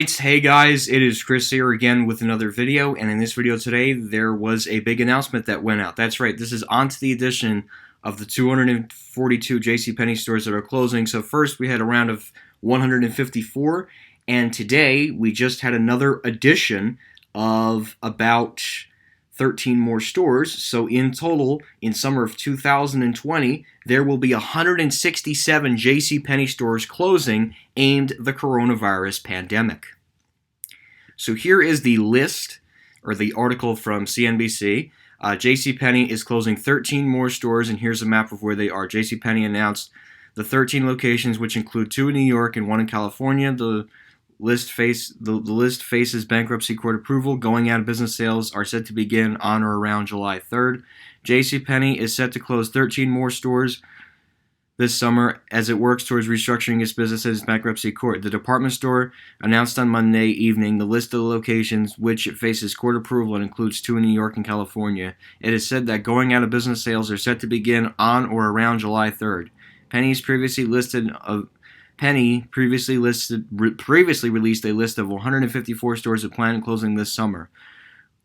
Hey guys, it is Chris here again with another video, and in this video today there was a big announcement that went out. That's right, this is onto the edition of the 242 JCPenney stores that are closing. So first we had a round of 154, and today we just had another addition of about 13 more stores. So in total, in summer of 2020, there will be 167 JCPenney stores closing aimed at the coronavirus pandemic. So here is the list, or the article from CNBC. JCPenney is closing 13 more stores, and here's a map of where they are. JCPenney announced the 13 locations, which include 2 in New York and 1 in California. The list faces bankruptcy court approval. Going out of business sales are set to begin on or around July 3rd. JCPenney is set to close 13 more stores this summer as it works towards restructuring its business at its bankruptcy court. The department store announced on Monday evening the list of the locations which it faces court approval and includes 2 in New York and California. It is said that going out of business sales are set to begin on or around July 3rd. Penny previously released a list of 154 stores that plan on closing this summer.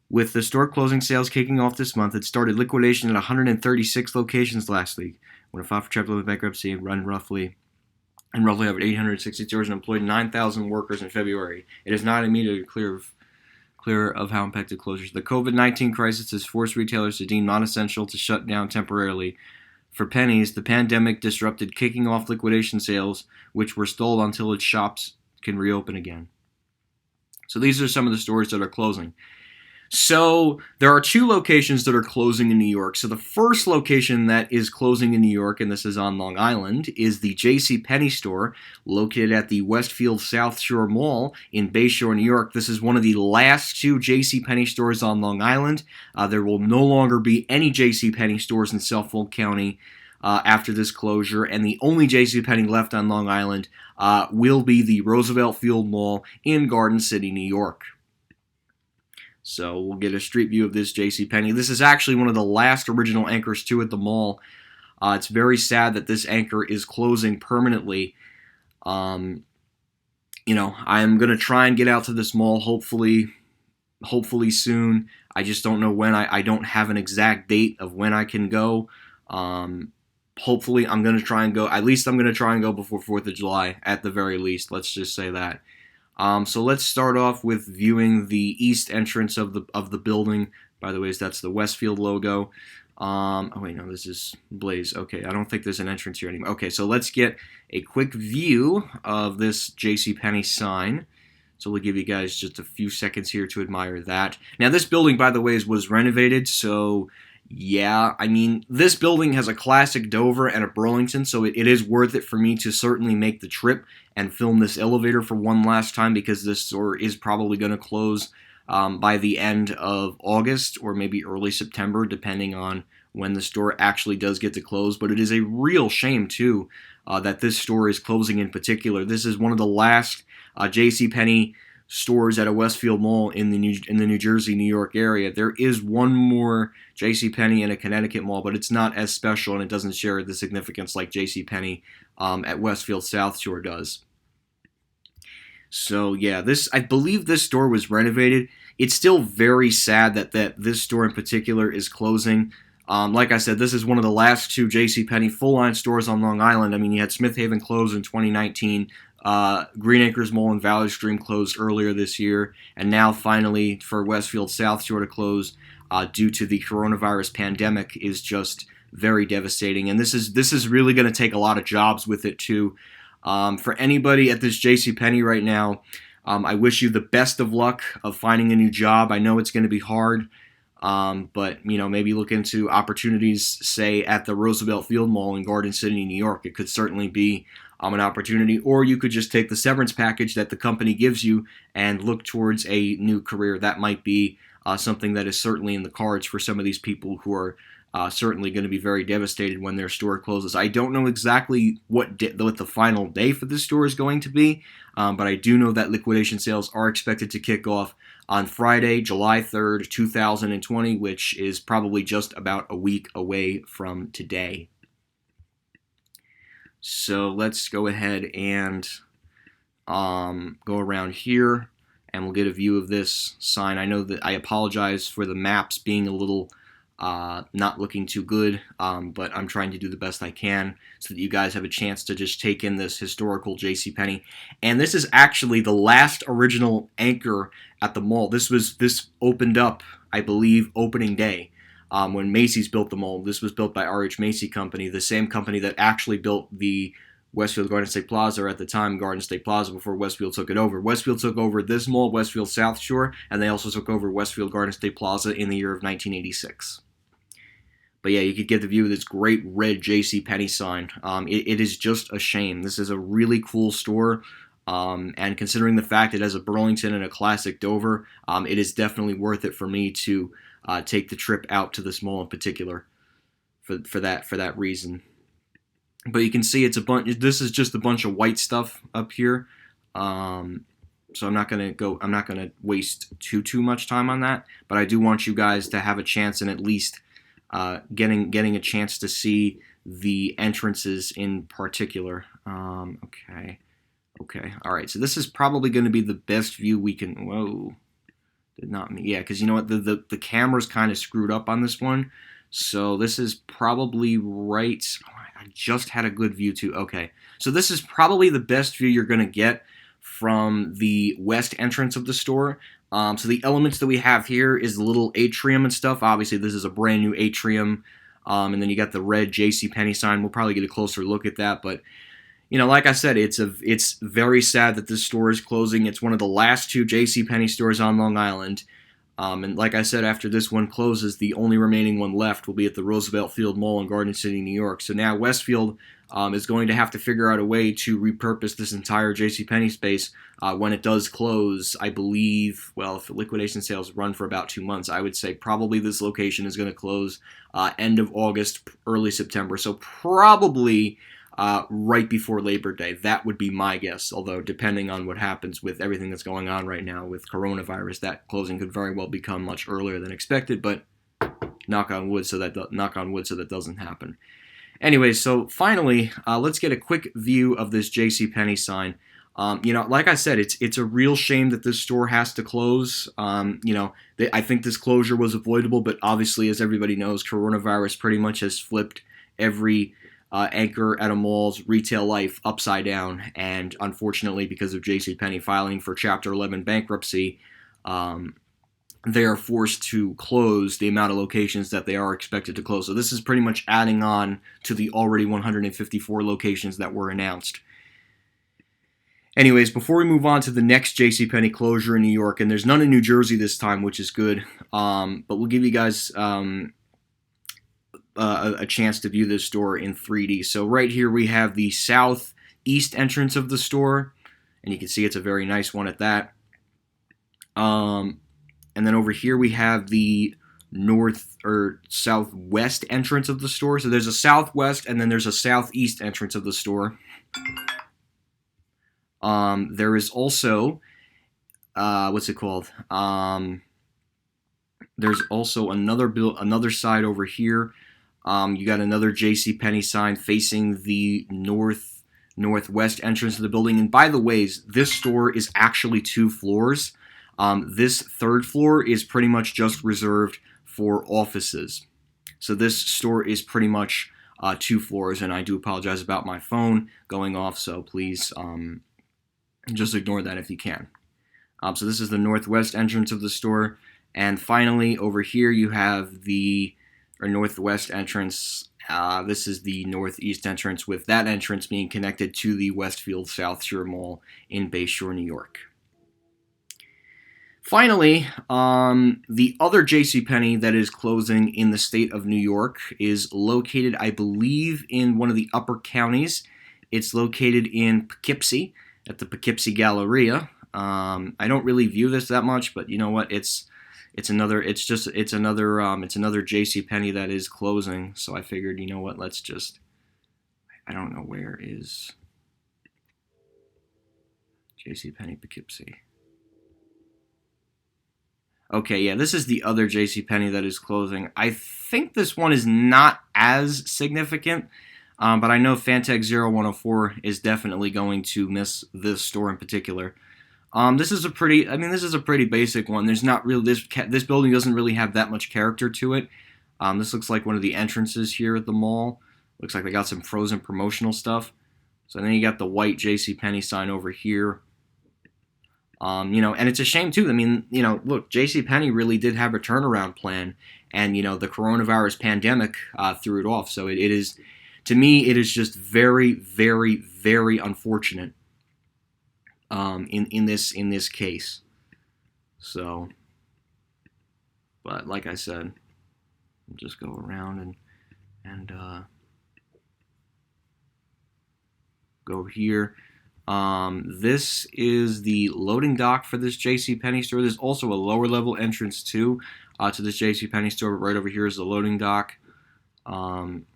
With the store closing sales kicking off this month, it started liquidation at 136 locations last week. When it filed for Chapter 11 bankruptcy and roughly over 860 stores and employed 9,000 workers in February. It is not immediately clear of how impacted closures. The COVID-19 crisis has forced retailers to deem non-essential to shut down temporarily. For Penny's, the pandemic disrupted kicking off liquidation sales, which were stalled until its shops can reopen again. So these are some of the stores that are closing. So there are 2 locations that are closing in New York. So the first location that is closing in New York, and this is on Long Island, is the JCPenney store located at the Westfield South Shore Mall in Bayshore, New York. This is one of the last 2 JCPenney stores on Long Island. There will no longer be any JCPenney stores in Suffolk County after this closure, and the only JCPenney left on Long Island will be the Roosevelt Field Mall in Garden City, New York. So we'll get a street view of this JCPenney. This is actually one of the last original anchors too at the mall. It's very sad that this anchor is closing permanently. I'm going to try and get out to this mall hopefully soon. I just don't know when. I don't have an exact date of when I can go. Hopefully I'm going to try and go. At least I'm going to try and go before 4th of July at the very least. Let's just say that. So let's start off with viewing the east entrance of the building. By the way, that's the Westfield logo. Oh wait, no, this is Blaze. Okay, I don't think there's an entrance here anymore. Okay, so let's get a quick view of this JCPenney sign. So we'll give you guys just a few seconds here to admire that. Now, this building, by the way, was renovated, so yeah, I mean, this building has a classic Dover and a Burlington, so it is worth it for me to certainly make the trip and film this elevator for one last time, because this store is probably going to close by the end of August or maybe early September, depending on when the store actually does get to close. But it is a real shame, too, that this store is closing in particular. This is one of the last JCPenney stores at a Westfield mall in the New Jersey, New York area. There is one more JCPenney in a Connecticut mall, but it's not as special and it doesn't share the significance like JCPenney at Westfield South Shore does. So yeah, I believe this store was renovated. It's still very sad that this store in particular is closing. Like I said, this is one of the last 2 JCPenney full-line stores on Long Island. I mean, you had Smith Haven close in 2019. Green Acres Mall and Valley Stream closed earlier this year, and now finally for Westfield South Shore to close due to the coronavirus pandemic is just very devastating. And this is really going to take a lot of jobs with it too. For anybody at this JCPenney right now, I wish you the best of luck of finding a new job. I know it's going to be hard, but maybe look into opportunities, say at the Roosevelt Field Mall in Garden City, New York. It could certainly be an opportunity, or you could just take the severance package that the company gives you and look towards a new career. That might be something that is certainly in the cards for some of these people who are certainly going to be very devastated when their store closes. I don't know exactly what the final day for this store is going to be, but I do know that liquidation sales are expected to kick off on Friday, July 3rd, 2020, which is probably just about a week away from today. So let's go ahead and go around here, and we'll get a view of this sign. I know that I apologize for the maps being a little not looking too good, but I'm trying to do the best I can so that you guys have a chance to just take in this historical JCPenney. And this is actually the last original anchor at the mall. This opened up, I believe, opening day. When Macy's built the mall. This was built by R.H. Macy Company, the same company that actually built the Westfield Garden State Plaza, or at the time Garden State Plaza, before Westfield took it over. Westfield took over this mall, Westfield South Shore, and they also took over Westfield Garden State Plaza in the year of 1986. But yeah, you could get the view of this great red JCPenney sign. It is just a shame. This is a really cool store, and considering the fact it has a Burlington and a classic Dover, it is definitely worth it for me to take the trip out to this mall in particular for that reason. But you can see it's a bunch. This is just a bunch of white stuff up here. So I'm not gonna waste too much time on that. But I do want you guys to have a chance and at least getting a chance to see the entrances in particular. Okay. All right. So this is probably going to be the best view we can. Whoa. Did not mean, yeah, because you know what, the camera's kind of screwed up on this one, so this is probably right. Oh, I just had a good view too. Okay, so this is probably the best view you're gonna get from the west entrance of the store. So the elements that we have here is the little atrium and stuff. Obviously, this is a brand new atrium, and then you got the red JCPenney sign. We'll probably get a closer look at that, but. You know, like I said, it's very sad that this store is closing. It's one of the last two JCPenney stores on Long Island. And like I said, after this one closes, the only remaining one left will be at the Roosevelt Field Mall in Garden City, New York. So now Westfield is going to have to figure out a way to repurpose this entire JCPenney space when it does close. I believe, well, if liquidation sales run for about 2 months, I would say probably this location is going to close end of August, early September. So probably... right before Labor Day. That would be my guess, although depending on what happens with everything that's going on right now with coronavirus, that closing could very well become much earlier than expected, but knock on wood so that doesn't happen. Anyway, so finally, let's get a quick view of this JCPenney sign. You know, like I said, it's a real shame that this store has to close. You know, I think this closure was avoidable, but obviously, as everybody knows, coronavirus pretty much has flipped every anchor at a mall's retail life upside down, and unfortunately, because of JCPenney filing for Chapter 11 bankruptcy, they are forced to close the amount of locations that they are expected to close. So this is pretty much adding on to the already 154 locations that were announced. Anyways, before we move on to the next JCPenney closure in New York, and there's none in New Jersey this time, which is good, but we'll give you guys a chance to view this store in 3D. So right here we have the southeast entrance of the store, and you can see it's a very nice one at that. And then over here we have the north or southwest entrance of the store. So there's a southwest and then there's a southeast entrance of the store. There is also what's it called? There's also another side over here. You got another JCPenney sign facing the northwest entrance of the building. And by the way, this store is actually 2 floors. This third floor is pretty much just reserved for offices. So this store is pretty much 2 floors, and I do apologize about my phone going off, so please just ignore that if you can. So this is the northwest entrance of the store. And finally, over here you have the northwest entrance. This is the northeast entrance, with that entrance being connected to the Westfield South Shore Mall in Bay Shore, New York. Finally, the other JCPenney that is closing in the state of New York is located, I believe, in one of the upper counties. It's located in Poughkeepsie at the Poughkeepsie Galleria. I don't really view this that much, but you know what? It's another JCPenney that is closing. So I figured, you know what? I don't know, where is JCPenney Poughkeepsie. Okay, yeah, this is the other JCPenney that is closing. I think this one is not as significant. But I know Fantech0104 is definitely going to miss this store in particular. This is a pretty basic one. There's not really this building doesn't really have that much character to it. This looks like one of the entrances here at the mall. Looks like they got some frozen promotional stuff. So then you got the white JCPenney sign over here. And it's a shame too. I mean, look, JCPenney really did have a turnaround plan, and the coronavirus pandemic threw it off. So it is, to me, it is just very, very, very unfortunate. In this case. So, but like I said, we'll just go around and go here. This is the loading dock for this JCPenney store. There's also a lower level entrance too to this JCPenney store. Right over here is the loading dock. And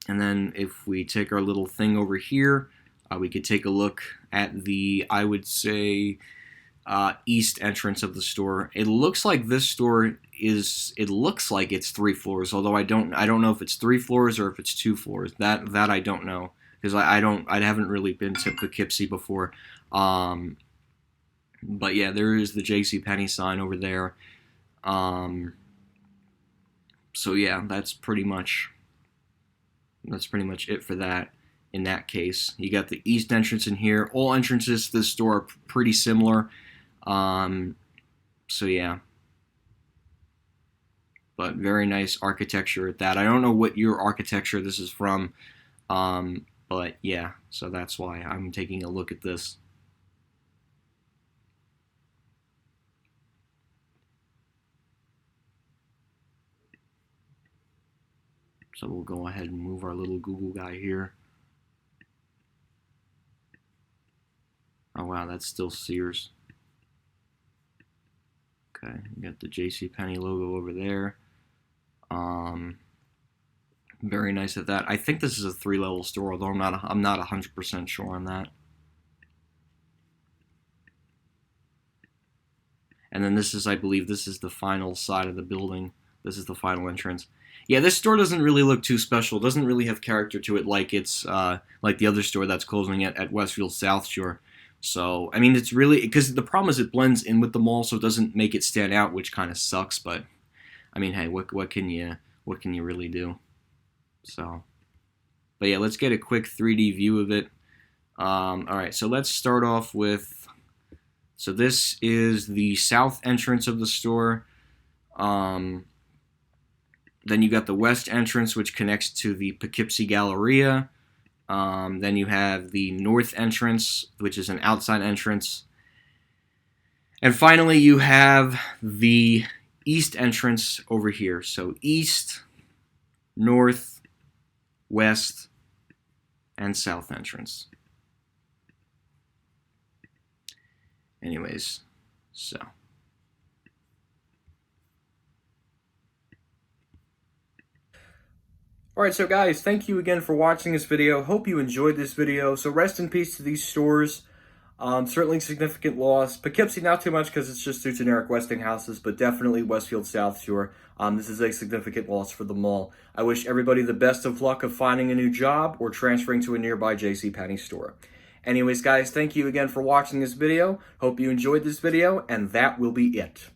then if we take our little thing over here, we could take a look at the, I would say, east entrance of the store. It looks like this store it looks like it's 3 floors, although I don't know if it's 3 floors or if it's 2 floors. That I don't know, because I haven't really been to Poughkeepsie before. But yeah, there is the JCPenney sign over there. So yeah, that's pretty much it for that. In that case, you got the east entrance in here. All entrances to the store are pretty similar. So yeah, but very nice architecture at that. I don't know what year architecture this is from, but yeah, so that's why I'm taking a look at this. So we'll go ahead and move our little Google guy here. Oh wow, that's still Sears. Okay, you got the JCPenney logo over there. Very nice at that. I think this is a 3-level store, although I'm not 100% sure on that. And then this is, I believe, this is the final side of the building. This is the final entrance. Yeah, this store doesn't really look too special. It doesn't really have character to it like it's like the other store that's closing at Westfield South Shore. So, I mean, it's really, because the problem is it blends in with the mall, so it doesn't make it stand out, which kind of sucks. But I mean, hey, what can you really do? So, but yeah, let's get a quick 3D view of it. All right, so let's start off with. So this is the south entrance of the store. Then you got the west entrance, which connects to the Poughkeepsie Galleria. Then you have the north entrance, which is an outside entrance. And finally, you have the east entrance over here. So east, north, west, and south entrance. Anyways, so. Alright, so guys, thank you again for watching this video. Hope you enjoyed this video. So rest in peace to these stores. Certainly significant loss. Poughkeepsie, not too much because it's just two generic Westinghouses, but definitely Westfield South Shore. This is a significant loss for the mall. I wish everybody the best of luck of finding a new job or transferring to a nearby JCPenney store. Anyways, guys, thank you again for watching this video. Hope you enjoyed this video, and that will be it.